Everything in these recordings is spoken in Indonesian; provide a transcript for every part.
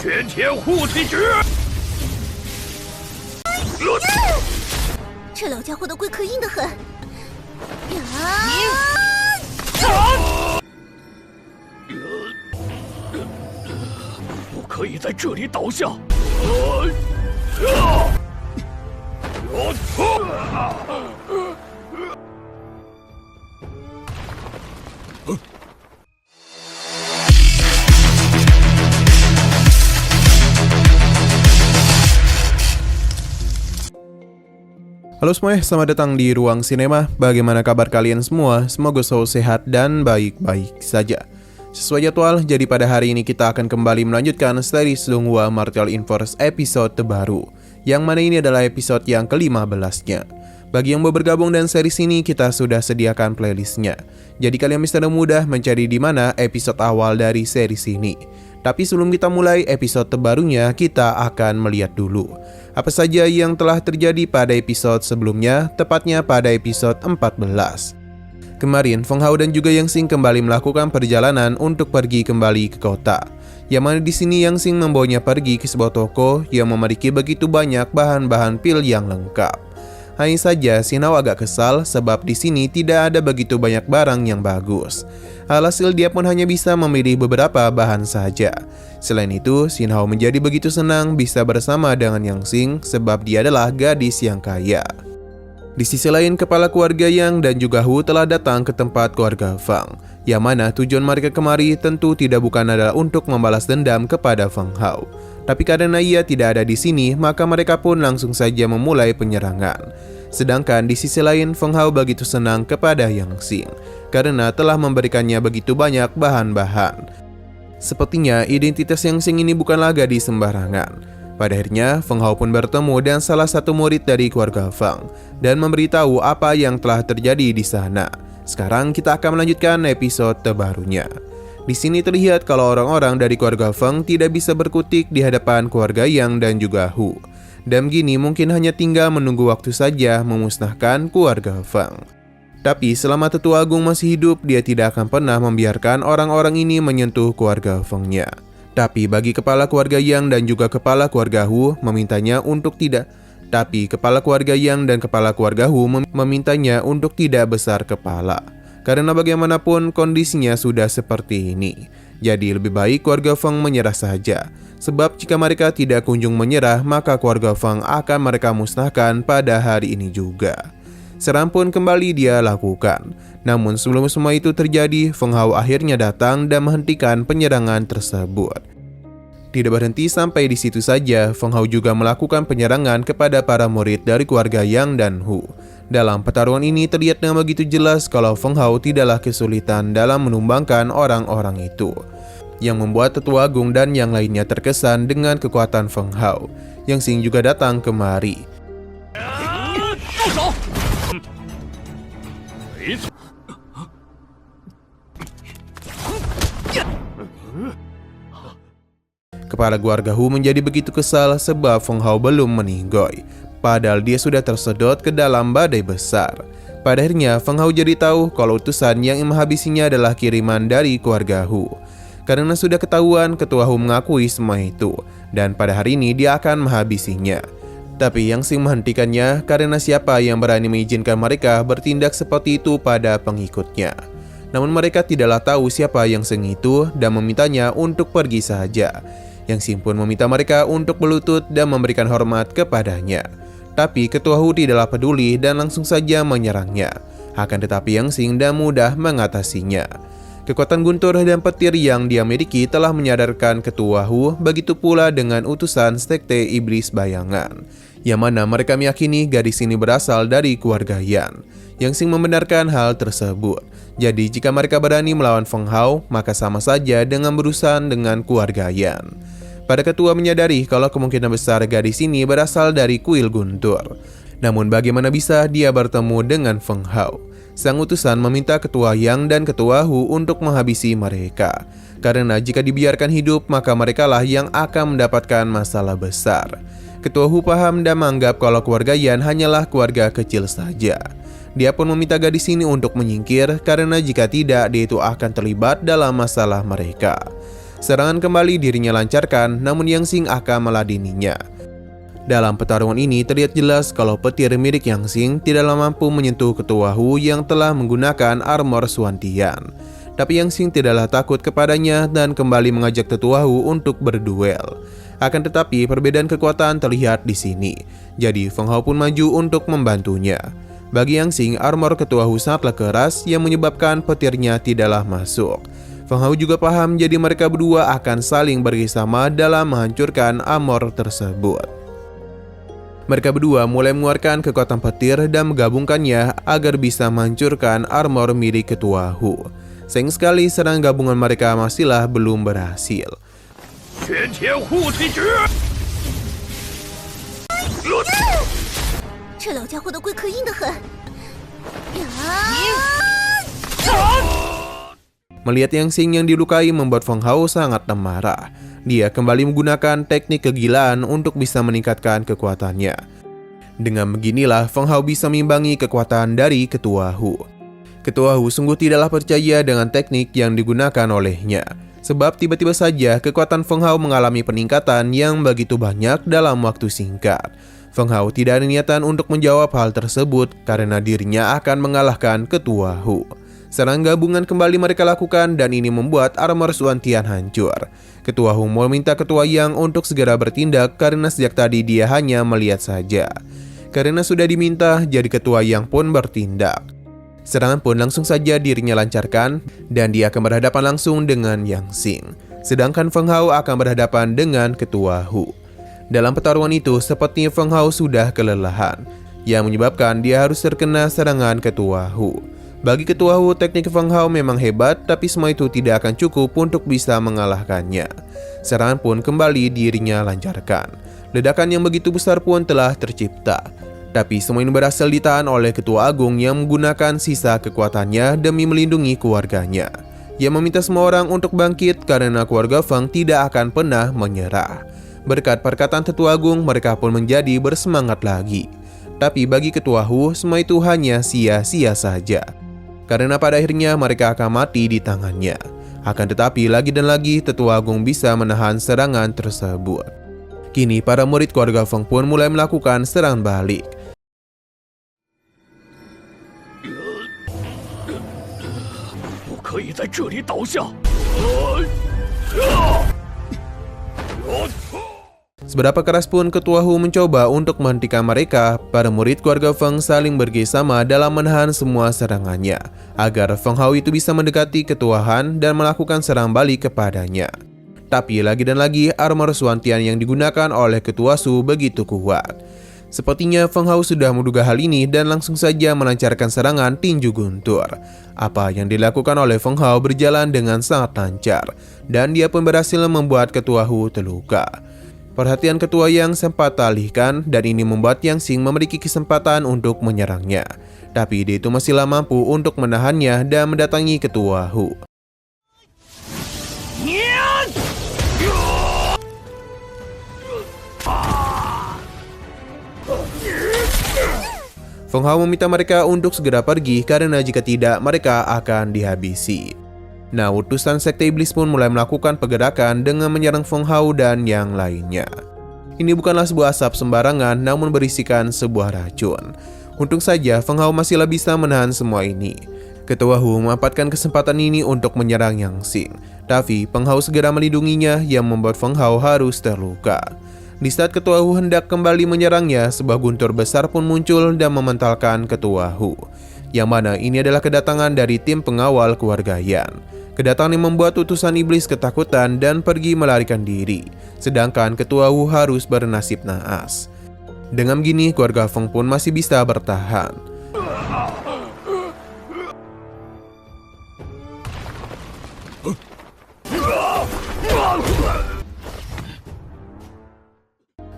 全天护体局。这老家伙的龟壳硬得很。不可以在这里倒下。Halo semuanya, selamat datang di Ruang Sinema. Bagaimana kabar kalian semua? Semoga selalu sehat dan baik-baik saja. Sesuai jadwal, jadi pada hari ini kita akan kembali melanjutkan series Donghua Martial Inverse episode terbaru, yang mana ini adalah episode yang ke-15-nya. Bagi yang mau bergabung dan series ini, kita sudah sediakan playlistnya. Jadi kalian bisa mudah mencari di mana episode awal dari series ini. Tapi sebelum kita mulai episode terbarunya, kita akan melihat dulu apa saja yang telah terjadi pada episode sebelumnya, tepatnya pada episode 14. Kemarin, Feng Hao dan juga Yang Xing kembali melakukan perjalanan untuk pergi kembali ke kota. Yang mana di sini Yang Xing membawanya pergi ke sebuah toko yang memiliki begitu banyak bahan-bahan pil yang lengkap. Hanya saja Xin Hao agak kesal sebab di sini tidak ada begitu banyak barang yang bagus. Alhasil dia pun hanya bisa memilih beberapa bahan saja. Selain itu, Xin Hao menjadi begitu senang bisa bersama dengan Yang Xing sebab dia adalah gadis yang kaya. Di sisi lain, kepala keluarga Yang dan juga Hu telah datang ke tempat keluarga Fang, yang mana tujuan mereka kemari tentu tidak bukan adalah untuk membalas dendam kepada Feng Hao. Tapi karena ia tidak ada di sini, maka mereka pun langsung saja memulai penyerangan. Sedangkan di sisi lain, Feng Hao begitu senang kepada Yang Xing karena telah memberikannya begitu banyak bahan-bahan. Sepertinya identitas Yang Xing ini bukanlah gadis sembarangan. Pada akhirnya, Feng Hao pun bertemu dengan salah satu murid dari keluarga Fang dan memberitahu apa yang telah terjadi di sana. Sekarang kita akan melanjutkan episode terbarunya. Di sini terlihat kalau orang-orang dari keluarga Feng tidak bisa berkutik di hadapan keluarga Yang dan juga Hu. Dan begini mungkin hanya tinggal menunggu waktu saja memusnahkan keluarga Feng. Tapi selama Tetua Agung masih hidup, dia tidak akan pernah membiarkan orang-orang ini menyentuh keluarga Feng-nya. Tapi bagi kepala keluarga Yang dan juga kepala keluarga Hu memintanya untuk tidak. Tapi kepala keluarga Yang dan kepala keluarga Hu memintanya untuk tidak besar kepala. Karena bagaimanapun kondisinya sudah seperti ini. Jadi lebih baik keluarga Feng menyerah saja. Sebab jika mereka tidak kunjung menyerah, maka keluarga Feng akan mereka musnahkan pada hari ini juga. Seram pun kembali dia lakukan. Namun sebelum semua itu terjadi, Feng Hao akhirnya datang dan menghentikan penyerangan tersebut. Tidak berhenti sampai di situ saja, Feng Hao juga melakukan penyerangan kepada para murid dari keluarga Yang dan Hu. Dalam pertarungan ini terlihat dengan begitu jelas kalau Feng Hao tidaklah kesulitan dalam menumbangkan orang-orang itu, yang membuat Tetua Agung dan yang lainnya terkesan dengan kekuatan Feng Hao. Yang Xing juga datang kemari. Kepala keluarga Hu menjadi begitu kesal sebab Feng Hao belum meninggoy, padahal dia sudah tersedot ke dalam badai besar. Pada akhirnya Feng Hao jadi tahu kalau utusan yang menghabisinya adalah kiriman dari keluarga Hu. Karena sudah ketahuan, Ketua Hu mengakui semua itu, dan pada hari ini dia akan menghabisinya. Tapi Yang Xing menghentikannya karena siapa yang berani mengizinkan mereka bertindak seperti itu pada pengikutnya. Namun mereka tidaklah tahu siapa Yang Xing itu dan memintanya untuk pergi saja. Yang Xing pun meminta mereka untuk berlutut dan memberikan hormat kepadanya. Tapi Ketua Hu tidaklah peduli dan langsung saja menyerangnya. Akan tetapi Yang Xing dan mudah mengatasinya. Kekuatan guntur dan petir yang dia miliki telah menyadarkan Ketua Hu, begitu pula dengan utusan sekte iblis bayangan, yang mana mereka meyakini gadis ini berasal dari keluarga Yan. Yang Xing membenarkan hal tersebut. Jadi jika mereka berani melawan Feng Hao, maka sama saja dengan berurusan dengan keluarga Yan. Pada ketua menyadari kalau kemungkinan besar gadis ini berasal dari kuil guntur. Namun bagaimana bisa dia bertemu dengan Feng Hao? Sang utusan meminta Ketua Yang dan Ketua Hu untuk menghabisi mereka. Karena jika dibiarkan hidup, maka merekalah yang akan mendapatkan masalah besar. Ketua Hu paham dan menganggap kalau keluarga Yan hanyalah keluarga kecil saja. Dia pun meminta gadis ini untuk menyingkir karena jika tidak, dia itu akan terlibat dalam masalah mereka. Serangan kembali dirinya lancarkan, namun Yang Xing akan meladeninya. Dalam pertarungan ini terlihat jelas kalau petir milik Yang Xing tidaklah mampu menyentuh ketua Hu yang telah menggunakan armor Suantian. Tapi Yang Xing tidaklah takut kepadanya dan kembali mengajak tetua Hu untuk berduel. Akan tetapi perbedaan kekuatan terlihat di sini. Jadi Feng Hao pun maju untuk membantunya. Bagi Yang Xing, armor ketua Hu sangatlah keras yang menyebabkan petirnya tidaklah masuk. Feng Hao juga paham jadi mereka berdua akan saling bekerjasama dalam menghancurkan armor tersebut. Mereka berdua mulai mengeluarkan kekuatan petir dan menggabungkannya agar bisa menghancurkan armor milik ketua Hu. Sayang sekali serangan gabungan mereka masihlah belum berhasil. Melihat Yang Xing yang dilukai membuat Feng Hao sangat marah. Dia kembali menggunakan teknik kegilaan untuk bisa meningkatkan kekuatannya. Dengan beginilah Feng Hao bisa mengimbangi kekuatan dari ketua Hu. Ketua Hu sungguh tidaklah percaya dengan teknik yang digunakan olehnya. Sebab tiba-tiba saja kekuatan Feng Hao mengalami peningkatan yang begitu banyak dalam waktu singkat. Feng Hao tidak ada niatan untuk menjawab hal tersebut karena dirinya akan mengalahkan ketua Hu. Serangan gabungan kembali mereka lakukan dan ini membuat armor Suantian hancur. Ketua Hu meminta ketua Yang untuk segera bertindak karena sejak tadi dia hanya melihat saja. Karena sudah diminta, jadi ketua Yang pun bertindak. Serangan pun langsung saja dirinya lancarkan dan dia akan berhadapan langsung dengan Yang Xing. Sedangkan Feng Hao akan berhadapan dengan ketua Hu. Dalam pertarungan itu, sepertinya Feng Hao sudah kelelahan, yang menyebabkan dia harus terkena serangan ketua Hu. Bagi ketua Hu, teknik Feng Hao memang hebat, tapi semua itu tidak akan cukup untuk bisa mengalahkannya. Serangan pun kembali dirinya lancarkan. Ledakan yang begitu besar pun telah tercipta. Tapi semua ini berhasil ditahan oleh ketua agung yang menggunakan sisa kekuatannya demi melindungi keluarganya. Ia meminta semua orang untuk bangkit karena keluarga Feng tidak akan pernah menyerah. Berkat perkataan tetua agung, mereka pun menjadi bersemangat lagi. Tapi bagi ketua Hu, semua itu hanya sia-sia saja. Karena pada akhirnya mereka akan mati di tangannya. Akan tetapi lagi dan lagi tetua agung bisa menahan serangan tersebut. Kini para murid keluarga Feng pun mulai melakukan serangan balik. Seberapa keras pun ketua Hu mencoba untuk menghentikan mereka, para murid keluarga Feng saling bekerjasama dalam menahan semua serangannya, agar Feng Hao itu bisa mendekati ketua Han dan melakukan serang balik kepadanya. Tapi lagi dan lagi armor Suantian yang digunakan oleh ketua Su begitu kuat. Sepertinya Feng Hao sudah menduga hal ini dan langsung saja melancarkan serangan tinju guntur. Apa yang dilakukan oleh Feng Hao berjalan dengan sangat lancar, dan dia pun berhasil membuat ketua Hu terluka. Perhatian ketua Yang sempat teralihkan dan ini membuat Yang Xing memiliki kesempatan untuk menyerangnya. Tapi dia itu masihlah mampu untuk menahannya dan mendatangi ketua Hu. Feng Hao meminta mereka untuk segera pergi karena jika tidak mereka akan dihabisi. Nah, utusan Sekte Iblis pun mulai melakukan pergerakan dengan menyerang Feng Hao dan yang lainnya. Ini bukanlah sebuah asap sembarangan, namun berisikan sebuah racun. Untung saja Feng Hao masihlah bisa menahan semua ini. Ketua Hu memanfaatkan kesempatan ini untuk menyerang Yang Xing. Tapi Feng Hao segera melindunginya yang membuat Feng Hao harus terluka. Di saat ketua Hu hendak kembali menyerangnya, sebuah guntur besar pun muncul dan mementalkan ketua Hu. Yang mana ini adalah kedatangan dari tim pengawal keluarga Yan. Kedatangan yang membuat utusan iblis ketakutan dan pergi melarikan diri. Sedangkan ketua Hu harus bernasib naas. Dengan begini, keluarga Feng pun masih bisa bertahan.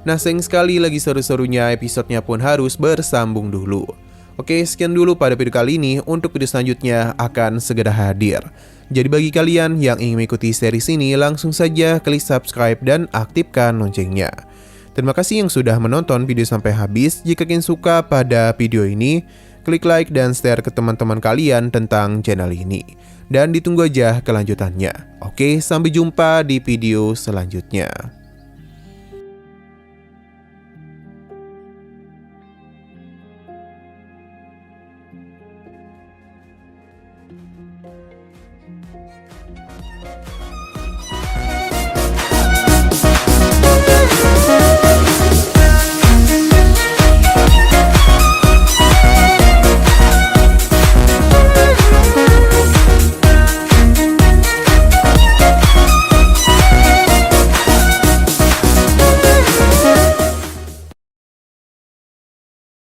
Nah, sayang sekali lagi seru-serunya episodenya pun harus bersambung dulu. Oke, sekian dulu pada video kali ini. Untuk video selanjutnya akan segera hadir. Jadi bagi kalian yang ingin mengikuti series ini, langsung saja klik subscribe dan aktifkan loncengnya. Terima kasih yang sudah menonton video sampai habis. Jika kalian suka pada video ini, klik like dan share ke teman-teman kalian tentang channel ini. dan ditunggu aja kelanjutannya. Oke, sampai jumpa di video selanjutnya.